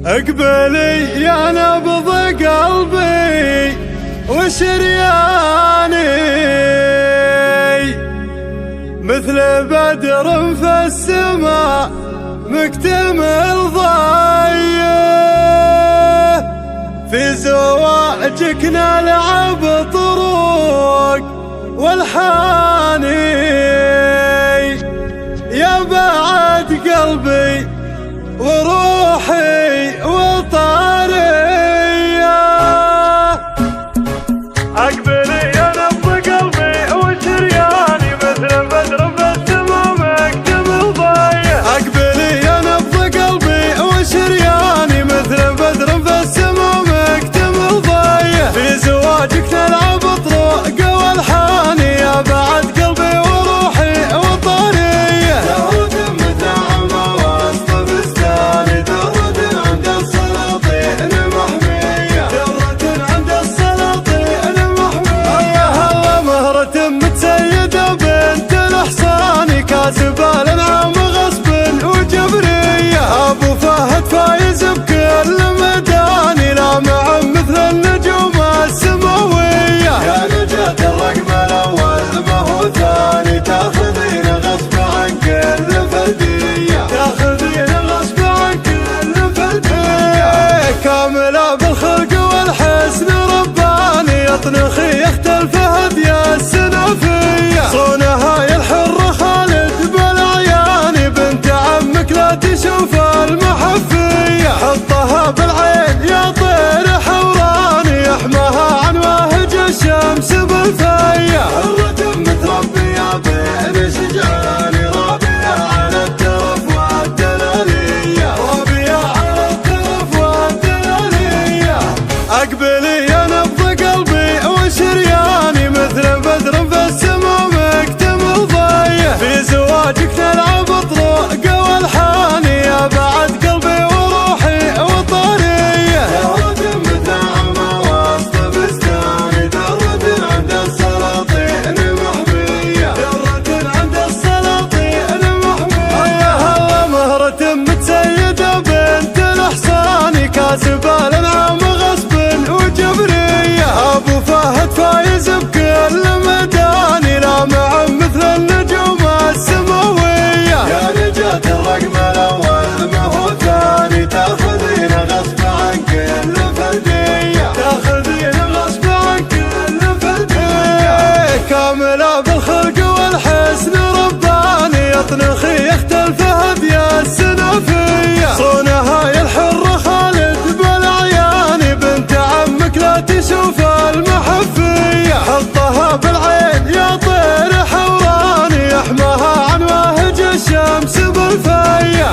اقبلي يا نبض قلبي وشرياني، مثل بدر في السماء مكتمل ضيه، في زواجك نلعب طروق والحاني، يا بعد قلبي وروحي وطاري. اقبلي يا نبض قلبي وشرياني، مثل بدر في السما مكتمل ضيه. اقبلي يا نبض قلبي وشرياني، مثل بدر في السما مكتمل ضيه، في زواجك نلعب طروق والحاني، يا بعد قلبي وروحي وطاري. كاسبة الانعام غصب وجبرية، ابو فهد فايز بكل ميداني، لامع مثل النجوم السماوية، يا نجاة الرقم الاول ما هو ثاني، تاخذين غصب عن كل فردية، تاخذين غصب عن كل فردية، كاملة بالخلق والحسن رباني، يطنخي يخت الفهد يا السنافية، صونها يا الحر خالد لا تشوف المحفية، حطها بالعين يا طير حوراني، يحماها عن واهج الشمس بالفية، حرة متربية بين شجعاني، رابية على الترف والدلالية، رابية على الترف والدلالية. اقبلي يا نبض قلبي وشرياني، مثل بدر في السما مكتمل ضيه، في زواجك نلعب طروق والحاني، يا بعد قلبي وروحي وطاريه، درد متعمى وسط بستاني، درد عند السلاطين محمية، درد عند السلاطين محمية. يا هلا مهرة متسيدة بنت الحصاني، كاسبة الانعام غصب وجبرية، ابو فهد فايز بكل ميداني، لامع مثل النجوم السماوية، يا نجاة الرقم الاول ما هو ثاني، تاخذين غصب عن كل فردية، تاخذين غصب عن كل فردية، كاملة بالخلق والحسن رباني، يطنخي يخت الفهد يا السنافية، صونها يا الحر خالد بالعياني، بنت عمك لا تشوف المحفية، حطها بالعين يا طير حوراني، يحماها عن واهج الشمس بالفية.